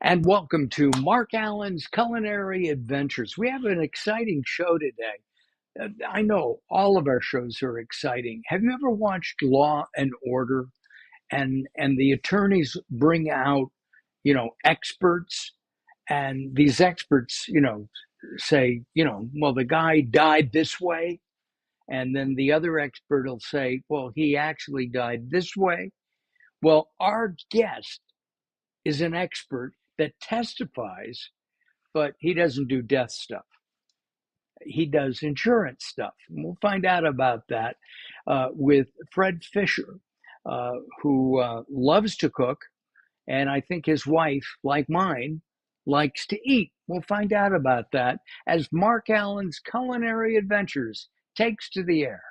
And welcome to Mark Alyn's Culinary Adventures. We have an exciting show today. I know all of our shows are exciting. Have you ever watched Law and Order and the attorneys bring out, experts, and these experts, say, well, the guy died this way, and then the other expert will say, well, he actually died this way. Well, our guest is an expert that testifies, but he doesn't do death stuff. He does insurance stuff. And we'll find out about that with Fred Fisher, who loves to cook. And I think his wife, like mine, likes to eat. We'll find out about that as Mark Alyn's Culinary Adventures takes to the air.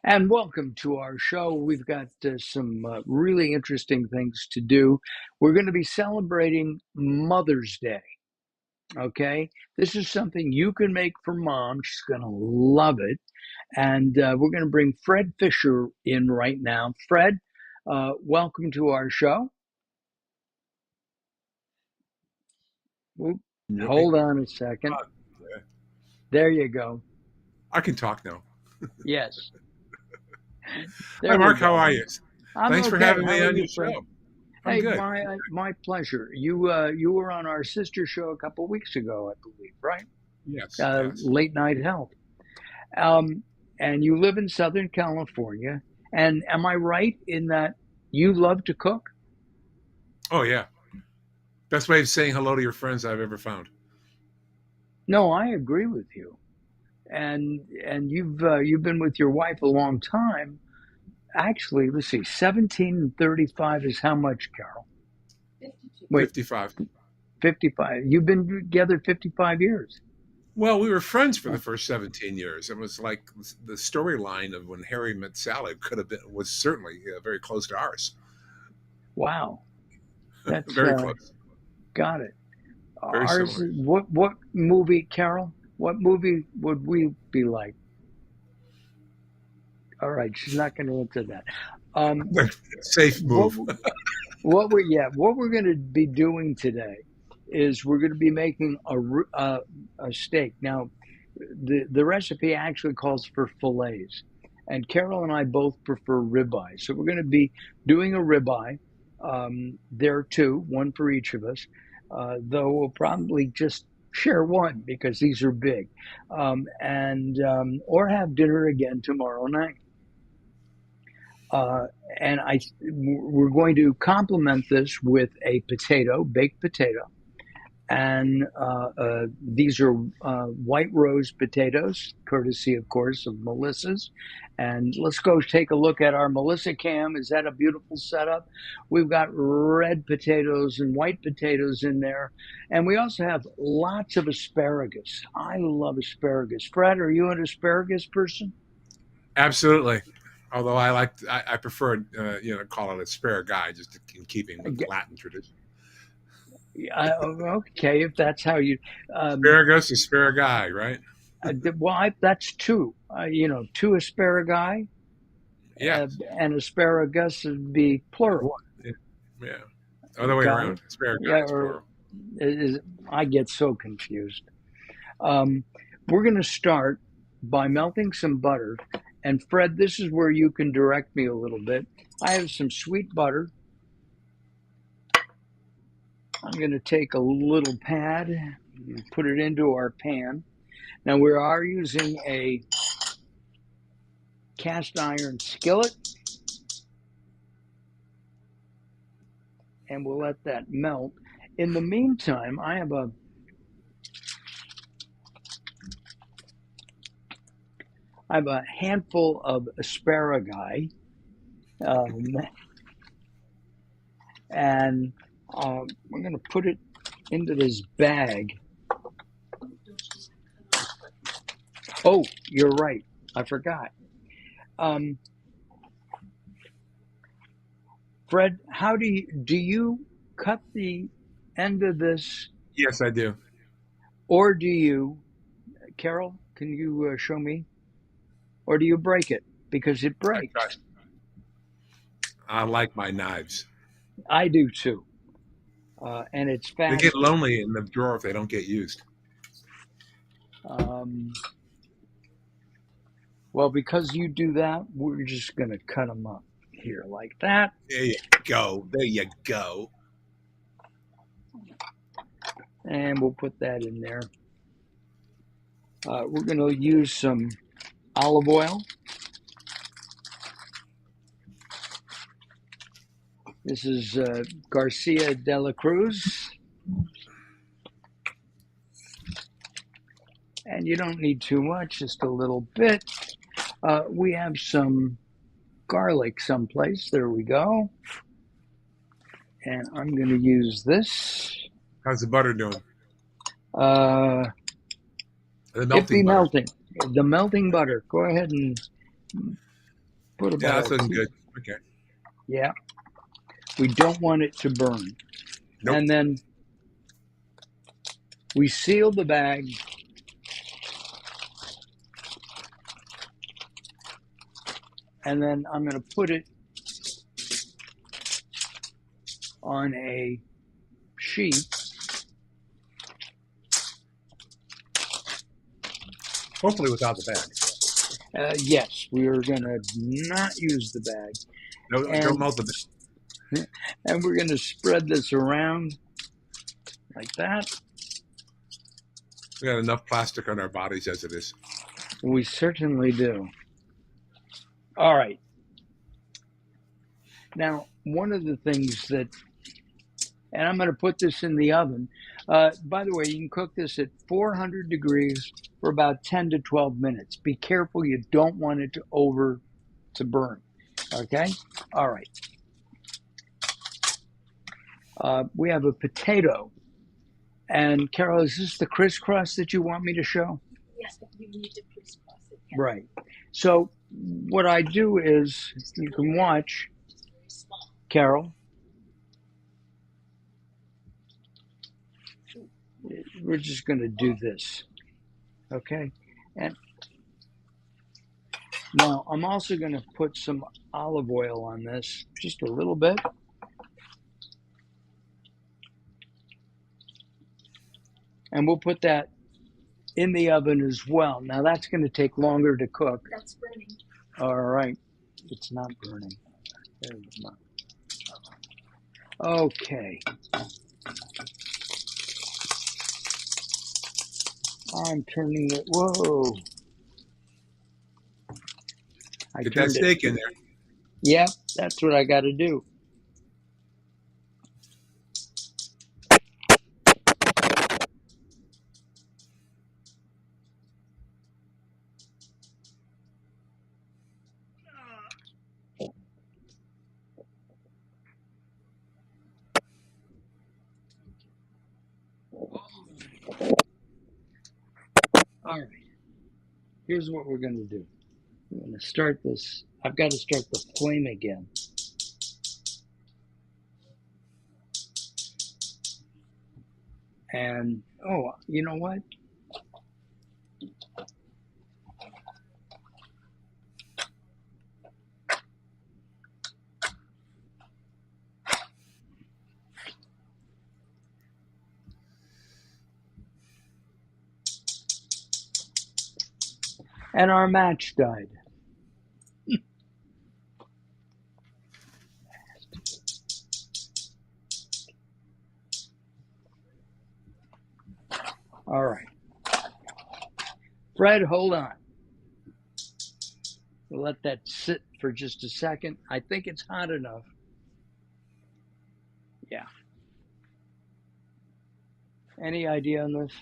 And welcome to our show. We've got some really interesting things to do. We're going to be celebrating Mother's Day. Okay, this is something you can make for mom. She's going to love it. And we're going to bring Fred Fisher in right now. Fred, welcome to our show. Hold on a second. There you go. I can talk now. Yes. Hi, Mark. How are you? Thanks for having me on your show. I'm hey, good. My pleasure. You were on our sister show a couple of weeks ago, I believe, right? Yes. Late Night Health. And you live in Southern California. And am I right in that you love to cook? Oh, yeah. Best way of saying hello to your friends I've ever found. No, I agree with you. And you've been with your wife a long time. Actually, let's see, 17 and 35 is how much, Carol? 52. Wait, 55. 55. You've been together 55 years. Well, we were friends for the first 17 years. It was like the storyline of when Harry met Sally was certainly very close to ours. Wow. That's very close. Got it. Very ours, similar. What movie, Carol? What movie would we be like? All right, she's not going to answer that. Safe move. What we're going to be doing today is we're going to be making a steak. Now, the recipe actually calls for fillets, and Carol and I both prefer ribeye. So we're going to be doing a ribeye. There are two, one for each of us, though we'll probably just share one because these are big, or have dinner again tomorrow night. And we're going to complement this with a baked potato. And these are white rose potatoes, courtesy, of course, of Melissa's. And let's go take a look at our Melissa cam. Is that a beautiful setup? We've got red potatoes and white potatoes in there. And we also have lots of asparagus. I love asparagus. Fred, are you an asparagus person? Absolutely. Although I prefer, call it asparagus, just in keeping with Latin tradition. Okay, if that's how you asparagus, asparagus, right? That's two. Two asparagus. Yeah, and asparagus would be plural. Yeah, other way around. Asparagus plural. I get so confused. We're going to start by melting some butter. And Fred, this is where you can direct me a little bit. I have some sweet butter. I'm going to take a little pad and put it into our pan. Now we are using a cast iron skillet. And we'll let that melt. In the meantime, I have a handful of asparagus. And we're going to put it into this bag. Oh, you're right. I forgot. Fred, how do you cut the end of this? Yes, I do. Or do you, Carol, can you show me? Or do you break it? Because it I try. breaks. I like my knives. I do too. And it's They get faster. lonely in the drawer if they don't get used. Um, well, because you do that, we're just going to cut them up here like that. There you go. There you go. And we'll put that in there. We're going to use some olive oil. This is Garcia de la Cruz. And you don't need too much, just a little bit. We have some garlic someplace. There we go. And I'm going to use this. How's the butter doing? Uh, The it be melting butter. melting. The melting butter. Go ahead and put Yeah, about that's a looking tea. good. Okay. Yeah, we don't want it to burn. Nope. And then we seal the bag. And then I'm going to put it on a sheet. Hopefully without the bag. Yes, we are going to not use the bag. No, don't And, melt the bag. and we're going to spread this around like that. We got enough plastic on our bodies as it is. We certainly do. All right. Now, one of the things that, and I'm going to put this in the oven. By the way, you can cook this at 400 degrees for about 10 to 12 minutes. Be careful. You don't want it to burn. Okay? All right. We have a potato. And Carol, is this the crisscross that you want me to show? Yes, you need to crisscross it. Yeah. Right. So what I do is, you can watch, Just very small. Carol. We're just going to do this. Okay? And now I'm also going to put some olive oil on this, just a little bit. And we'll put that in the oven as well. Now that's going to take longer to cook. That's burning. All right. It's not burning. There we go. Okay. I'm turning it. Whoa. I Get that turned steak it. in there. Yep, that's what I got to do. All right. Here's what we're going to do. I'm going to start this. I've got to start the flame again. And, oh, you know what? And our match died. All right. Fred, hold on. We'll let that sit for just a second. I think it's hot enough. Yeah. Any idea on this?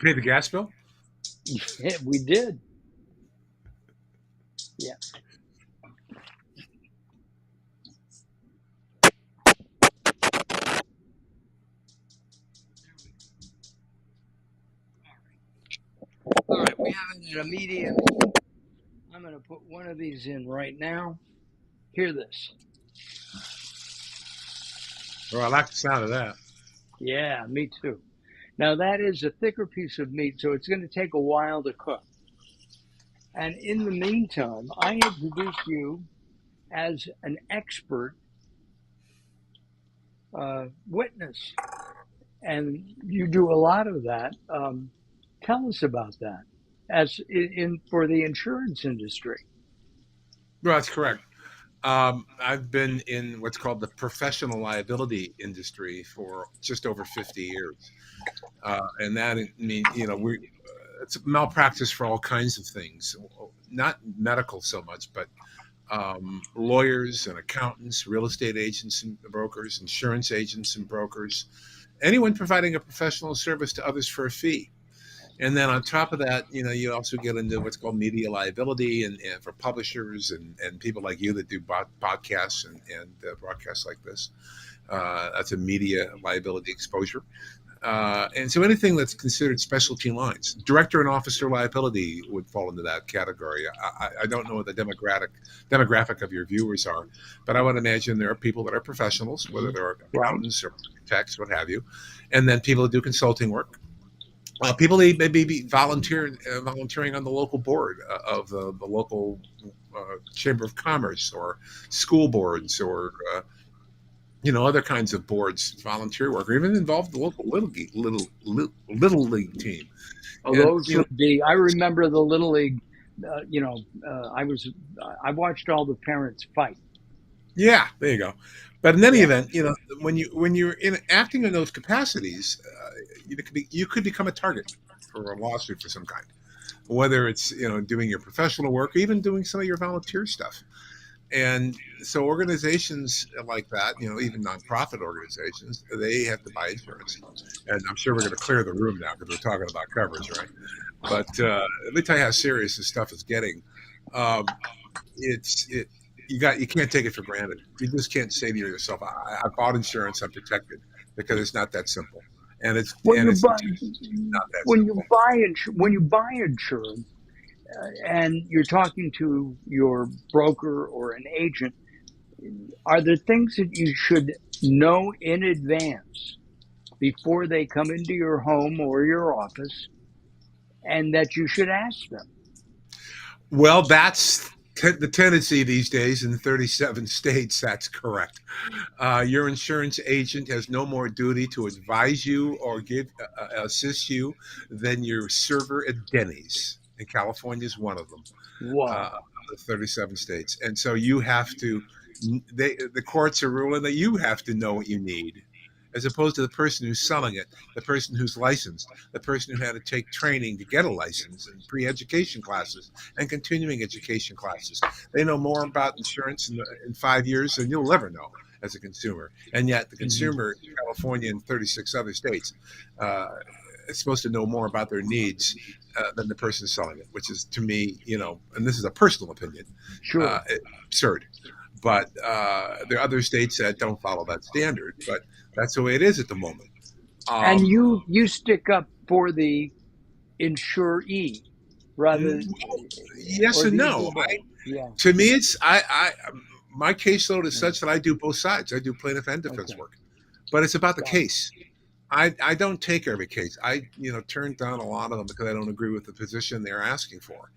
Pay the gas bill? Yeah, we did. Yeah. All right, we have it at a medium. I'm going to put one of these in right now. Hear this. Well, I like the sound of that. Yeah, me too. Now that is a thicker piece of meat, so it's going to take a while to cook. And in the meantime, I introduce you as an expert witness, and you do a lot of that. Tell us about that, as for the insurance industry. Well, that's correct. I've been in what's called the professional liability industry for just over 50 years. And that, I mean, it's malpractice for all kinds of things, not medical so much, but lawyers and accountants, real estate agents and brokers, insurance agents and brokers, anyone providing a professional service to others for a fee. And then on top of that, you also get into what's called media liability and for publishers and people like you that do podcasts and broadcasts like this. That's a media liability exposure. And so anything that's considered specialty lines, director and officer liability would fall into that category. I don't know what the demographic of your viewers are, but I would imagine there are people that are professionals, whether they're Right. accountants or architects, what have you, and then people that do consulting work. People that maybe be volunteering on the local board of the local chamber of commerce or school boards or other kinds of boards, volunteer work, or even involved the local little league team. Oh, And those would be. I remember the Little League. I was. I watched all the parents fight. yeah, there you go. But in any Yeah. event, when you're in acting in those capacities, you could become a target for a lawsuit for some kind, whether it's doing your professional work, or even doing some of your volunteer stuff. And so organizations like that, even nonprofit organizations, they have to buy insurance. And I'm sure we're going to clear the room now because we're talking about coverage, right? But let me tell you how serious this stuff is getting. Um, it's it you can't take it for granted. You just can't say to yourself, I bought insurance, I'm protected, because it's not that simple. And it's When and you it's buy, not that when you simple. buy when you buy insurance, and you're talking to your broker or an agent, are there things that you should know in advance before they come into your home or your office, and that you should ask them? Well, that's the tendency these days in 37 states. That's correct. Your insurance agent has no more duty to advise you or assist you than your server at Denny's. And California is one of them. Wow. The 37 states, and so you have to. The courts are ruling that you have to know what you need, as opposed to the person who's selling it, the person who's licensed, the person who had to take training to get a license and pre-education classes and continuing education classes. They know more about insurance in 5 years than you'll ever know as a consumer, and yet the Mhm. consumer in California and 36 other states uh, is supposed to know more about their needs than the person selling it, which is to me, and this is a personal opinion, Sure. absurd. But there are other states that don't follow that standard, but that's the way it is at the moment. And Um, you stick up for the insuree rather, well, yes or and do you do no. both? Yeah. To me, it's my caseload is such that I do both sides. I do plaintiff and defense Okay. work, but it's about the Got it. case. I don't take every case. I turn down a lot of them because I don't agree with the position they're asking for,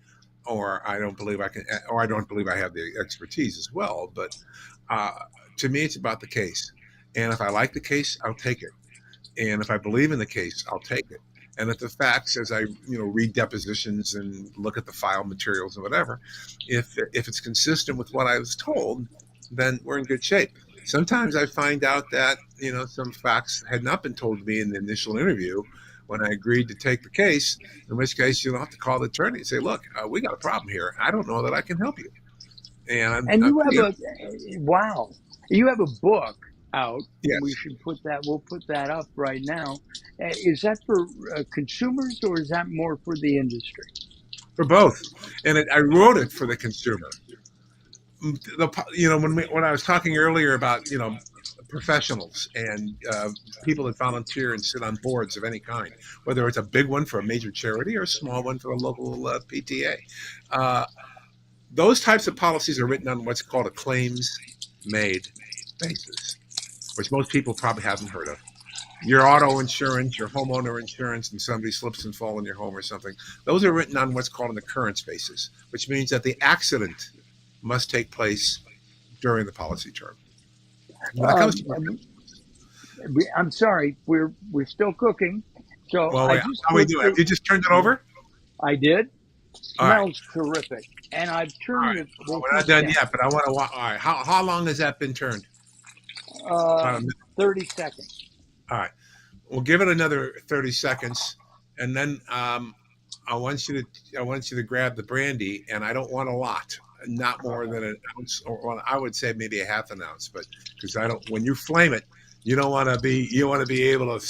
or I don't believe I can, or I don't believe I have the expertise as well. But uh, to me, it's about the case, and if I like the case, I'll take it, and if I believe in the case, I'll take it. And if the facts, as I read depositions and look at the file materials and whatever, if it's consistent with what I was told, then we're in good shape. Sometimes I find out that some facts had not been told to me in the initial interview when I agreed to take the case. In which case, you'll have to call the attorney and say, "Look, we got a problem here. I don't know that I can help you." And And I'm you have pretty a wow. You have a book out. We yes. should put that. We'll put that up right now. Is that for consumers or is that more for the industry? For both, and I wrote it for the consumer. When I was talking earlier about professionals and people that volunteer and sit on boards of any kind, whether it's a big one for a major charity or a small one for a local PTA, uh, those types of policies are written on what's called a claims made basis. which most people probably haven't heard of. Your auto insurance, your homeowner insurance, and somebody slips and falls in your home or something. Those are written on what's called an occurrence basis, which means that the accident must take place during the policy term. When it comes to I'm sorry, we're still cooking. So well, I wait, just how we put doing? the Have you just turned it over? I did. All right. Smells terrific, and I've All turned right. the Well, we're not heat done down. yet, but I want to. All right. How long has that been turned? About a minute. 30 seconds. All right. We'll give it another 30 seconds, and then I want you to grab the brandy, and I don't want a lot, not more than an ounce, or I would say maybe a half an ounce, but because I don't. When you flame it, you want to be able to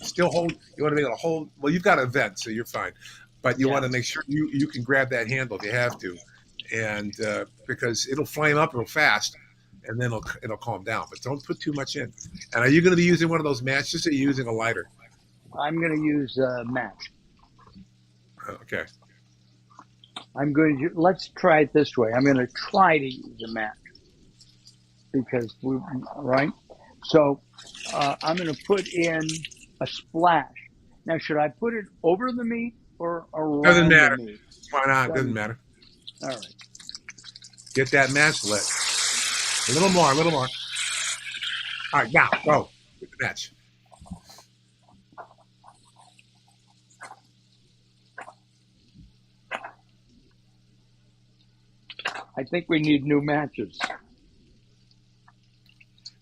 still hold. You want to be able to hold. Well, you've got a vent, so you're fine, but you want to make sure you can grab that handle if you have to, and because it'll flame up real fast, and then it'll calm down. But don't put too much in. And are you going to be using one of those matches, or are you using a lighter? I'm going to use a match. Okay. Let's try it this way. I'm going to try to use a match because right. So I'm going to put in a splash. Now, should I put it over the meat or around Doesn't matter. the meat? Why not? Doesn't matter. All right. Get that match lit. A little more. A little more. All right, now go with the match. I think we need new matches.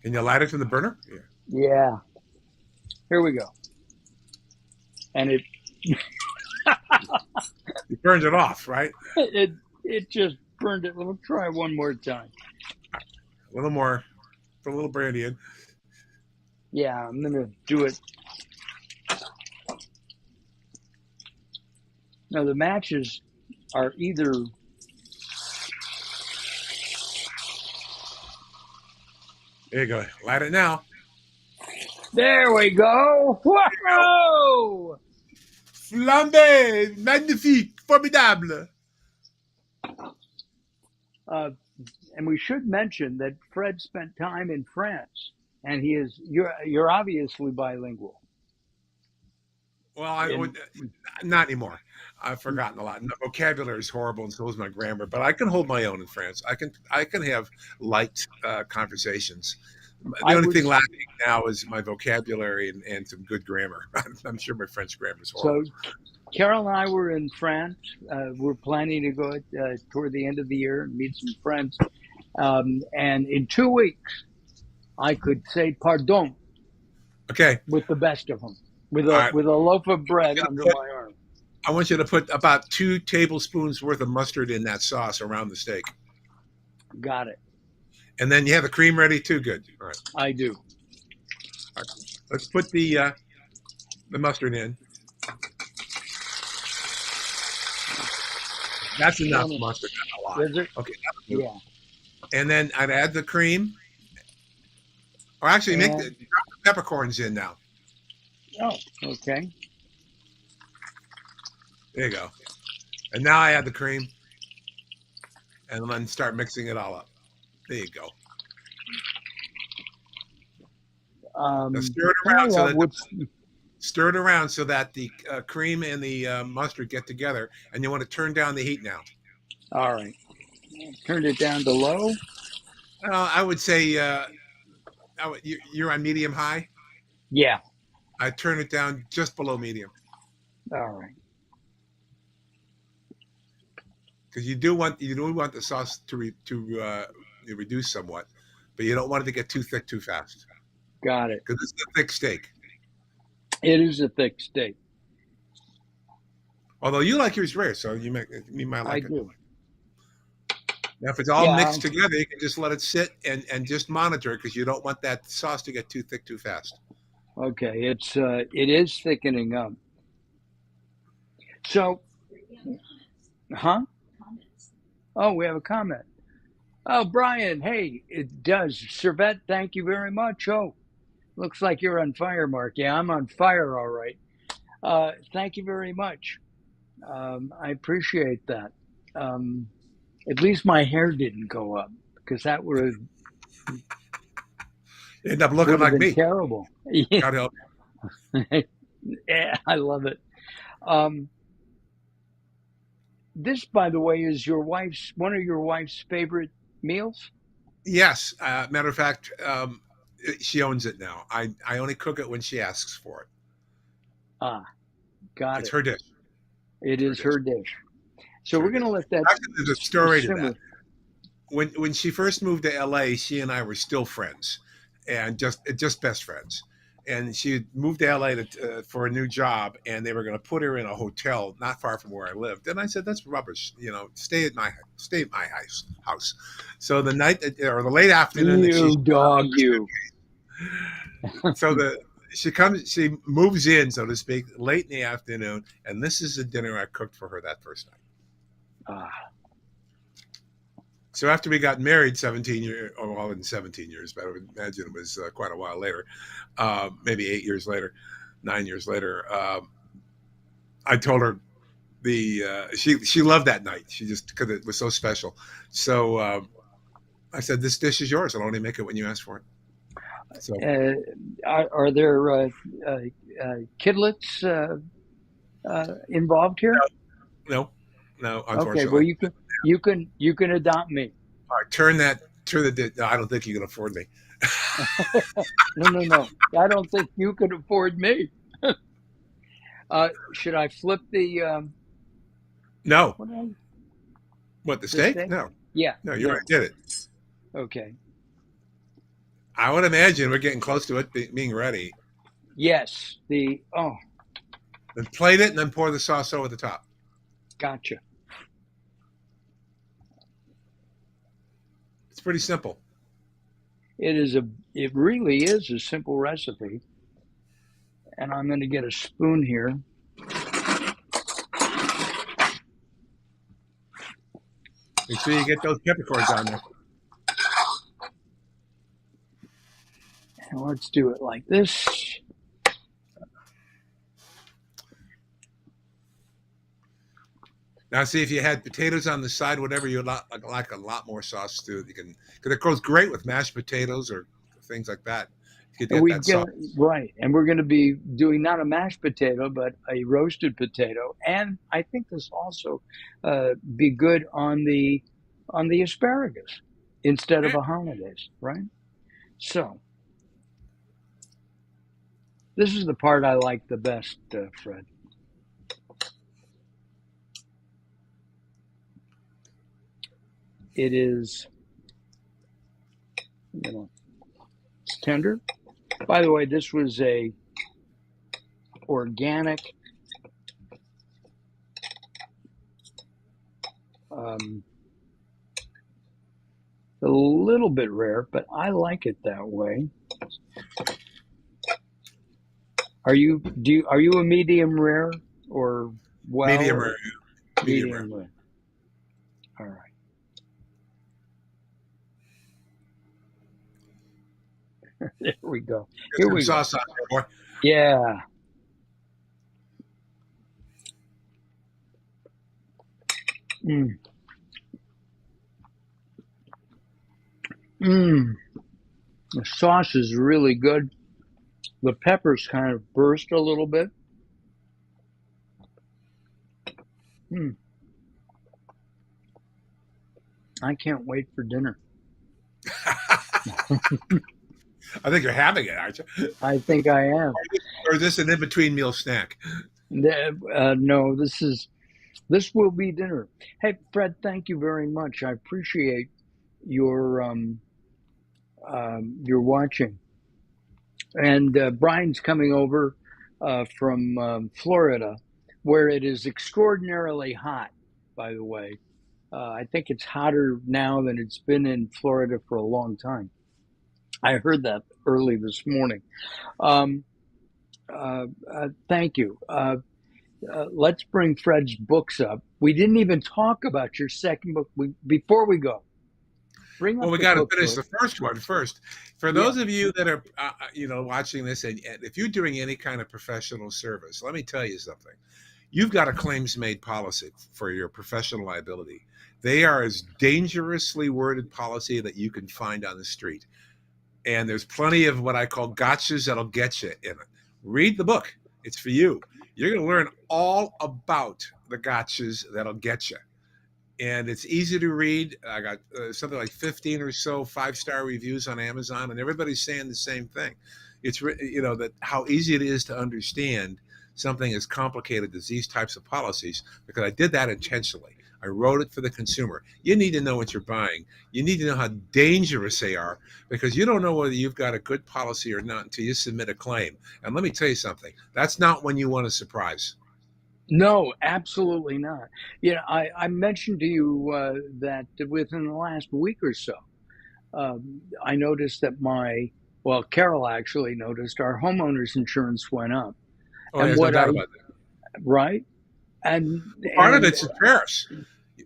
Can you light it from the burner? Yeah. Yeah. Here we go. And it burns it off, right? it just burned it. We'll try one more time. A little more. Put a little brandy in. Yeah, I'm going to do it. Now, the matches are either... There you go. Light it now. There we go. Whoa! Flambé! Magnifique! Formidable! And we should mention that Fred spent time in France, and you're obviously bilingual. Well, not anymore. I've forgotten a lot. Vocabulary is horrible, and so is my grammar. But I can hold my own in France. I can have light conversations. The only thing lacking now is my vocabulary and some good grammar. I'm sure my French grammar is horrible. So, Carol and I were in France. We're planning to go toward the end of the year and meet some friends. And in 2 weeks, I could say pardon. Okay. With the best of them. With a loaf of bread under my arm. I want you to put about 2 tablespoons worth of mustard in that sauce around the steak. Got it. And then you have the cream ready too. Good. All right. I do. All right. Let's put the mustard in. That's enough mustard. Not a lot. Is it? Okay. Yeah. And then I'd add the cream. Or actually, drop the peppercorns in now. Oh, okay. There you go. And now I add the cream. And then start mixing it all up. There you go. Stir it around so that the cream and the mustard get together. And you want to turn down the heat now. All right. Turned it down to low. I would say you're on medium high. Yeah. I turn it down just below medium. All right. Because you do want the sauce to reduce somewhat, but you don't want it to get too thick too fast. Got it. Because it's a thick steak. It is a thick steak. Although you like yours rare, so you might like it. I do. Now, if it's all mixed together, you can just let it sit and just monitor it because you don't want that sauce to get too thick too fast. Okay, it is thickening up. So, huh? Oh, we have a comment. Oh, Brian, hey, it does. Servette, thank you very much. Oh, looks like you're on fire, Mark. Yeah, I'm on fire, all right. Thank you very much. I appreciate that. At least my hair didn't go up because that would have... End up looking Would have like been me. terrible. God help. Yeah, I love it. Um, this, by the way, is your wife's one of your wife's favorite meals. Yes. Matter of fact, she owns it now. I only cook it when she asks for it. Ah, got It's it. her dish. It It's her is dish. her dish. It's So her we're going dish. to let that Actually, there's a story to that. simmer. When she first moved to LA, she and I were still friends, and just best friends. And she had moved to LA for a new job, and they were going to put her in a hotel not far from where I lived. And I said, "That's rubbish. Stay at my house." So the night or the late afternoon that she You dog, you. so she moves in, so to speak, late in the afternoon, and this is the dinner I cooked for her that first night. Ah, So after we got married 17 years, oh, well, in 17 years, but I would imagine it was quite a while later, maybe 8 years later, 9 years later, I told her she loved that night. She just, because it was so special. So I said, "This dish is yours. I'll only make it when you ask for it." So uh, are there kidlets involved here? no, no, Okay, well unfortunately. you can adopt me. All right, turn the. No, I don't think you can afford me. No, no, no. I don't think you could afford me. Should I flip the No, what I, what, the the steak? steak? No, Yeah, no, you yeah. already did it. Okay. I would imagine we're getting close to it being ready. Yes. The Then plate it and then pour the sauce over the top. gotcha. It's pretty simple. It really is a simple recipe. And I'm going to get a spoon here. Make sure you get those peppercorns on there. And let's do it like this. Now, see, if you had potatoes on the side, whatever, you like a lot more sauce too. You can, because it goes great with mashed potatoes or things like that. You could And get we that sauce. get right. And we're going to be doing not a mashed potato, but a roasted potato. And I think this also be good on the asparagus instead of Yeah. a hollandaise, right? So this is the part I like the best, Fred. It is, it's tender. By the way, this was a organic, um, a little bit rare, but I like it that way. Are you a medium rare or well Medium or rare. Medium rare. medium rare? All right. There we go. Get Here some we go. sauce on there, boy. Yeah. Mm. Mm. The sauce is really good. The peppers kind of burst a little bit. Mm. I can't wait for dinner. I think you're having it, aren't you? I think I am. Or is this an in-between meal snack? No, this will be dinner. Hey, Fred, thank you very much. I appreciate your your watching. And Brian's coming over from Florida, where it is extraordinarily hot. By the way, I think it's hotter now than it's been in Florida for a long time. I heard that early this morning. Um, Thank you. Let's bring Fred's books up. We didn't even talk about your second book. Before we go, bring Well, up we the got to finish cookbook. the first one first. For Yeah. those of you that are, watching this, and if you're doing any kind of professional service, let me tell you something. You've got a claims-made policy for your professional liability. They are as dangerously worded policy that you can find on the street. and there's plenty of what I call gotchas that'll get you in it. Read the book. It's for you. You're going to learn all about the gotchas that'll get you. And it's easy to read. I got something like 15 or so 5-star reviews on Amazon, and everybody's saying the same thing. It's that how easy it is to understand something as complicated as these types of policies, because I did that intentionally. I wrote it for the consumer. You need to know what you're buying. You need to know how dangerous they are, because you don't know whether you've got a good policy or not until you submit a claim. And let me tell you something. That's not when you want a surprise. No, absolutely not. I mentioned to you that within the last week or so, I noticed that Carol actually noticed our homeowners insurance went up. Oh, And there's no doubt about that. right? And, Part of and it's the tariffs.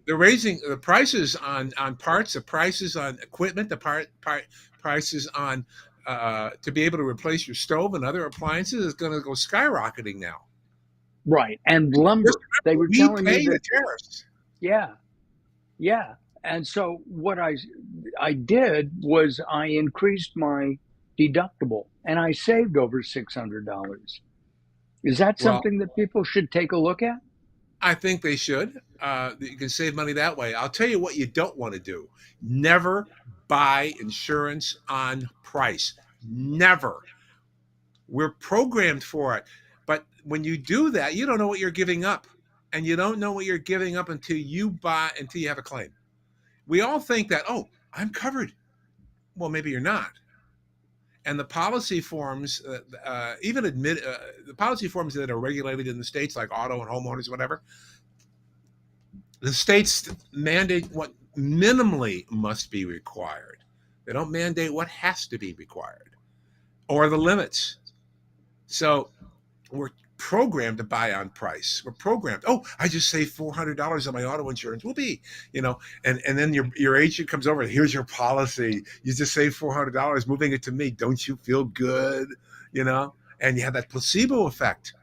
They're raising the prices on parts, the prices on equipment, the prices on to be able to replace your stove and other appliances is going to go skyrocketing now. Right. And lumber. They were We telling pay me the that, tariffs. yeah. And so what I did was I increased my deductible, and I saved over $600. Is that Well, something that people should take a look at? I think they should. You can save money that way. I'll tell you what you don't want to do. Never buy insurance on price. Never. We're programmed for it. But when you do that, you don't know what you're giving up. And you don't know what you're giving up until you have a claim. We all think that, oh, I'm covered. Well, maybe you're not. And the policy forms, the policy forms that are regulated in the states, like auto and homeowners, whatever, the states mandate what minimally must be required. They don't mandate what has to be required or the limits. So we're programmed to buy on price. We're programmed. Oh, I just saved $400 on my auto insurance. Whoopee, and then your agent comes over. Here's your policy. You just saved $400, moving it to me. Don't you feel good? And you have that placebo effect.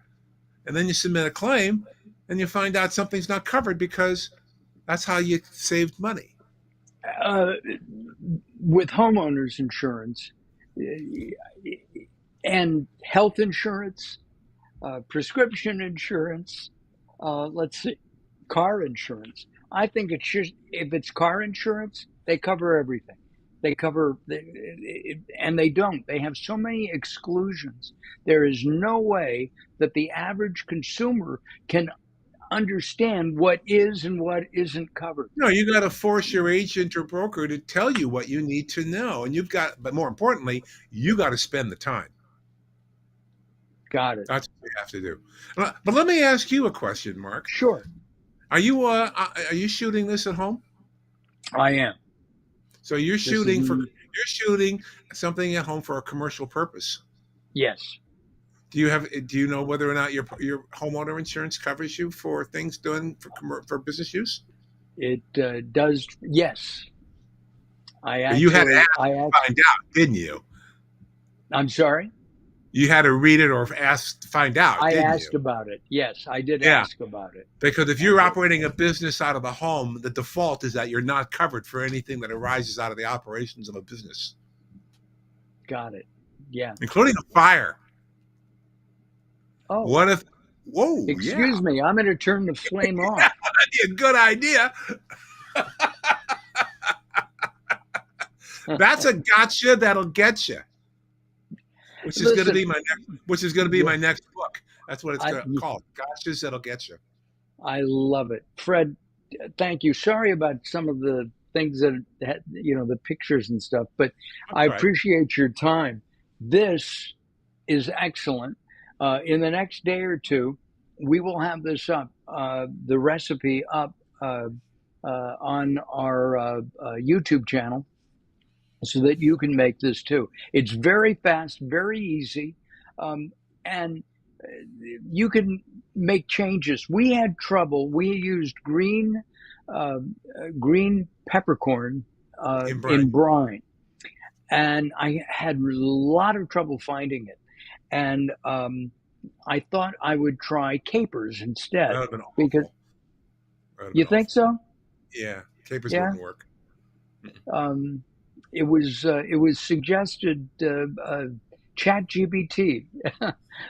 And then you submit a claim, and you find out something's not covered because that's how you saved money. With homeowners insurance and health insurance, prescription insurance, let's see, car insurance. I think it should, if it's car insurance, they cover everything. They cover, and they don't. They have so many exclusions. There is no way that the average consumer can understand what is and what isn't covered. No, you got to force your agent or broker to tell you what you need to know. And but more importantly, you got to spend the time. Got it. That's what you have to do. But let me ask you a question, Mark. Sure. Are you shooting this at home? I am. So you're shooting something at home for a commercial purpose. Yes. Do you know whether or not your homeowner insurance covers you for things done for business use? It does. Yes. You had to find out, didn't you? I'm sorry? You had to read it or ask to find out. I asked about it. Yes, I did ask about it. Because if you're operating a business out of the home, the default is that you're not covered for anything that arises out of the operations of a business. Got it. Yeah. Including a fire. Oh. What if? Whoa! Excuse me. I'm going to turn the flame off. That'd be a good idea. That's a gotcha that'll get you. Which is going to be my next book. That's what it's called. Gotchas that'll get you. I love it, Fred. Thank you. Sorry about some of the things that the pictures and stuff, but I appreciate your time. This is excellent. In the next day or two, we will have this up, the recipe up on our YouTube channel, so that you can make this too. It's very fast, very easy, and you can make changes. We had trouble. We used green peppercorn in brine, and I had a lot of trouble finding it. And I thought I would try capers instead. That would have been awful. Because you think so? Yeah, capers wouldn't work. it was suggested. Chat GPT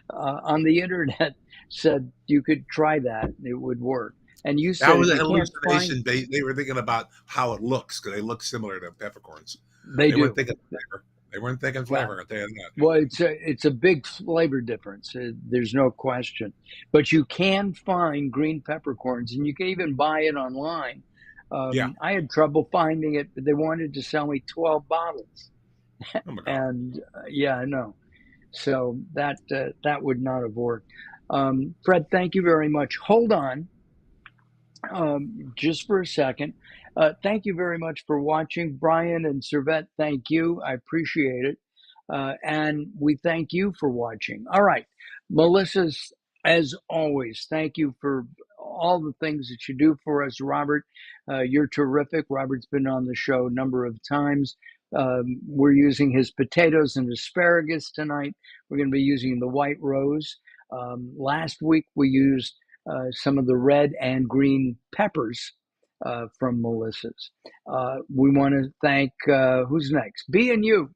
on the internet said you could try that; it would work. And you That said was if a you can't find, hallucination. They were thinking about how it looks because they look similar to peppercorns. they They weren't do. thinking flavor. They weren't thinking Well, flavor. I'll tell you that. well, it's a big flavor difference. There's no question. But you can find green peppercorns, and you can even buy it online. Yeah. I had trouble finding it, but they wanted to sell me 12 bottles, Oh my god. and yeah, I know. So that would not have worked. Fred, thank you very much. Hold on, just for a second. Thank you very much for watching, Brian and Servette. Thank you. I appreciate it. And we thank you for watching. All right. Melissa's, as always, thank you for all the things that you do for us. Robert, you're terrific. Robert's been on the show a number of times. We're using his potatoes and asparagus tonight. We're going to be using the white rose. Last week, we used some of the red and green peppers from Melissa's. We want to thank, who's next? B&U.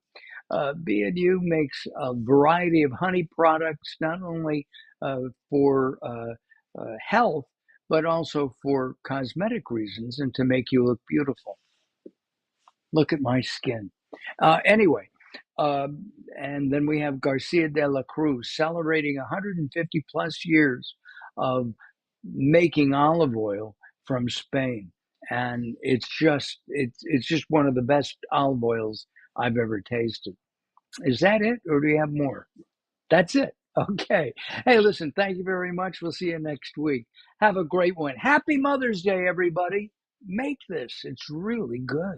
B&U makes a variety of honey products, not only for health, but also for cosmetic reasons and to make you look beautiful. Look at my skin. Anyway, and then we have Garcia de la Cruz celebrating 150 plus years of making olive oil from Spain, and it's just one of the best olive oils I've ever tasted. Is that it, or do you have more? That's it. Okay. Hey, listen, thank you very much. We'll see you next week. Have a great one. Happy Mother's Day, everybody. Make this. It's really good.